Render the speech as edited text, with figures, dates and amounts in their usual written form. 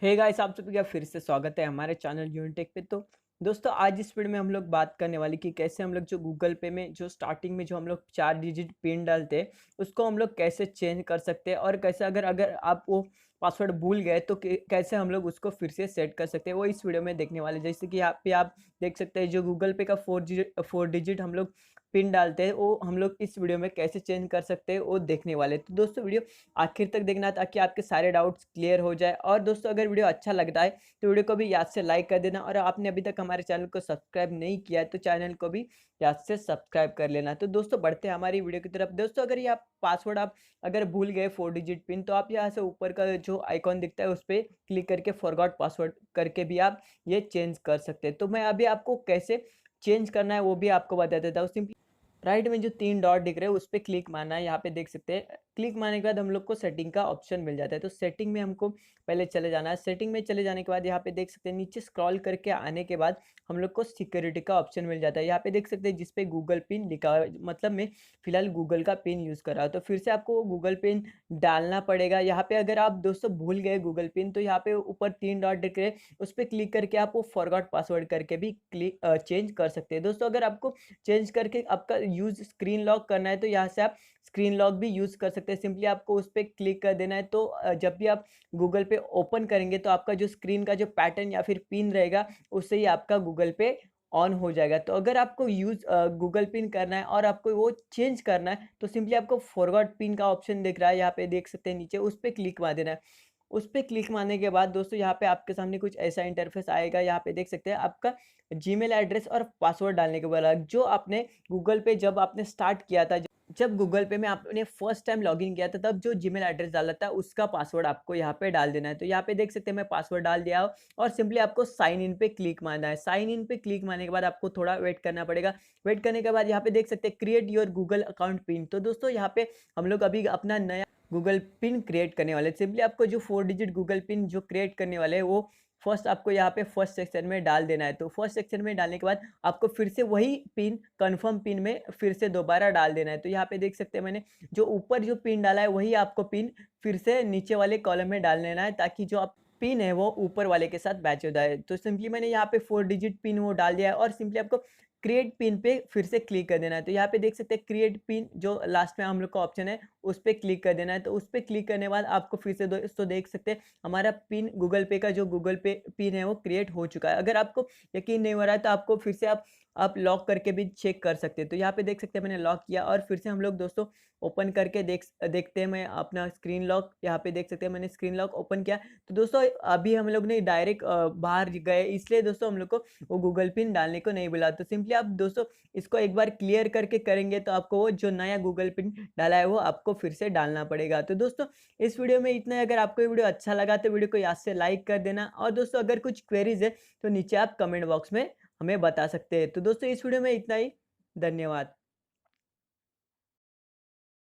Hey guys, आप सभी का फिर से स्वागत है हमारे चैनल यूनिटेक पे। तो दोस्तों, आज इस वीडियो में हम लोग बात करने वाले कि कैसे हम लोग जो गूगल पे में जो स्टार्टिंग में जो हम लोग 4 डिजिट पिन डालते हैं उसको हम लोग कैसे चेंज कर सकते हैं, और कैसे अगर अगर आप वो पासवर्ड भूल गए तो कैसे हम लोग उसको फिर से सेट कर सकते हैं, वो इस वीडियो में देखने वाले। जैसे कि यहाँ पे आप देख सकते हैं, जो गूगल पे का 4 डिजिट हम लोग पिन डालते हैं, वो हम लोग इस वीडियो में कैसे चेंज कर सकते हैं वो देखने वाले। तो दोस्तों, वीडियो आखिर तक देखना ताकि आपके सारे डाउट्स क्लियर हो जाए। और दोस्तों, अगर वीडियो अच्छा लगता है तो वीडियो को भी याद से लाइक कर देना, और आपने अभी तक हमारे चैनल को सब्सक्राइब नहीं किया है तो चैनल को भी याद से सब्सक्राइब कर लेना। तो दोस्तों, बढ़ते हैं हमारी वीडियो की तरफ। दोस्तों, अगर ये आप पासवर्ड आप अगर भूल गए 4 डिजिट पिन, तो आप यहाँ से ऊपर का जो आइकॉन दिखता है उस पर क्लिक करके फॉरगॉट पासवर्ड करके भी आप ये चेंज कर सकते हैं। तो मैं अभी आपको कैसे चेंज करना है वो भी आपको बता देता हूँ। सिंपली राइट में जो 3 डॉट दिख रहे हैं उस पे क्लिक मारना है। यहाँ पे देख सकते हैं, क्लिक मारने के बाद हम लोग को सेटिंग का ऑप्शन मिल जाता है। तो सेटिंग में हमको पहले चले जाना है। सेटिंग में चले जाने के बाद यहाँ पे देख सकते हैं, नीचे स्क्रॉल करके आने के बाद हम लोग को सिक्योरिटी का ऑप्शन मिल जाता है। यहाँ पे देख सकते हैं जिस पे गूगल पिन लिखा हुआ है, मतलब मैं फिलहाल गूगल का पिन यूज़ कर रहा हूँ, तो फिर से आपको वो गूगल पिन डालना पड़ेगा। यहाँ पे अगर आप दोस्तों भूल गए गूगल पिन, तो यहाँ पे ऊपर 3 डॉट दिख रहे हैं, उस पर क्लिक करके आप वो फॉरगॉट पासवर्ड करके भी चेंज कर सकते हैं। दोस्तों, अगर आपको चेंज करके आपका यूज़ स्क्रीन लॉक करना है तो यहाँ से आप स्क्रीन लॉक भी यूज़ कर सकते हैं। सिंपली आपको उस पे क्लिक कर देना है। तो जब भी आप गूगल पे ओपन करेंगे तो आपका जो स्क्रीन का जो पैटर्न या फिर पिन रहेगा, उससे ही आपका गूगल पे ऑन हो जाएगा। तो अगर आपको यूज़ गूगल पिन करना है और आपको वो चेंज करना है, तो सिंपली आपको फॉरगॉट पिन का ऑप्शन दिख रहा है, यहाँ पे देख सकते हैं नीचे, उस पे क्लिक मार देना है। उस पे क्लिक मारने के बाद दोस्तों, यहाँ पे आपके सामने कुछ ऐसा इंटरफेस आएगा। यहाँ पे देख सकते हैं आपका जीमेल एड्रेस और पासवर्ड डालने के बाद जो आपने गूगल पे जब आपने स्टार्ट किया था, जब गूगल पे में आपने फर्स्ट टाइम लॉगिन किया था, तब जो जीमेल एड्रेस डाला था उसका पासवर्ड आपको यहाँ पे डाल देना है। तो यहाँ पे देख सकते हैं मैं पासवर्ड डाल दिया हूँ, और सिंपली आपको साइन इन पे क्लिक मारना है। साइन इन पे क्लिक मारने के बाद आपको थोड़ा वेट करना पड़ेगा। वेट करने के बाद यहाँ पे देख सकते हैं create your Google account pin. तो दोस्तों, यहाँ पे हम लोग अभी अपना नया गूगल पिन क्रिएट करने वाले हैं। सिंपली आपको जो 4 डिजिट गूगल पिन जो क्रिएट करने वाले हैं, वो फर्स्ट आपको यहाँ पे फर्स्ट सेक्शन में डाल देना है। तो फर्स्ट सेक्शन में डालने के बाद आपको फिर से वही पिन कन्फर्म पिन में फिर से दोबारा डाल देना है। तो यहाँ पे देख सकते हैं मैंने जो ऊपर जो पिन डाला है वही आपको पिन फिर से नीचे वाले कॉलम में डाल देना है, ताकि जो आप पिन है वो ऊपर वाले के साथ मैच हो जाए। तो सिंपली मैंने यहाँ पे 4 डिजिट पिन वो डाल दिया है, और सिंपली आपको क्रिएट पिन पे फिर से क्लिक कर देना है। तो यहाँ पे देख सकते हैं क्रिएट पिन जो लास्ट में हम लोग का ऑप्शन है, उस पे क्लिक कर देना है। तो उस पे क्लिक करने के बाद आपको फिर से दोस्तों देख सकते हैं हमारा पिन गूगल पे का जो गूगल पे पिन है वो क्रिएट हो चुका है। अगर आपको यकीन नहीं हो रहा है तो आपको फिर से आप लॉक करके भी चेक कर सकते हैं। तो यहाँ पे देख सकते हैं मैंने लॉक किया, और फिर से हम लोग दोस्तों ओपन करके देखते हैं। मैं अपना स्क्रीन लॉक यहाँ पे देख सकते हैं, मैंने स्क्रीन लॉक ओपन किया। तो दोस्तों, अभी हम लोग ने डायरेक्ट बाहर गए, इसलिए दोस्तों हम लोग को वो गूगल पिन डालने को नहीं बोला। तो सिंपली आप दोस्तों इसको एक बार क्लियर करके करेंगे तो आपको वो जो नया गूगल पिन डाला है वो आपको फिर से डालना पड़ेगा। तो दोस्तों, इस वीडियो में इतना ही। अगर आपको ये वीडियो अच्छा लगा तो वीडियो को याद से लाइक कर देना, और दोस्तों अगर कुछ क्वेरीज है तो नीचे आप कमेंट बॉक्स में हमें बता सकते हैं। तो दोस्तों, इस वीडियो में इतना ही। धन्यवाद।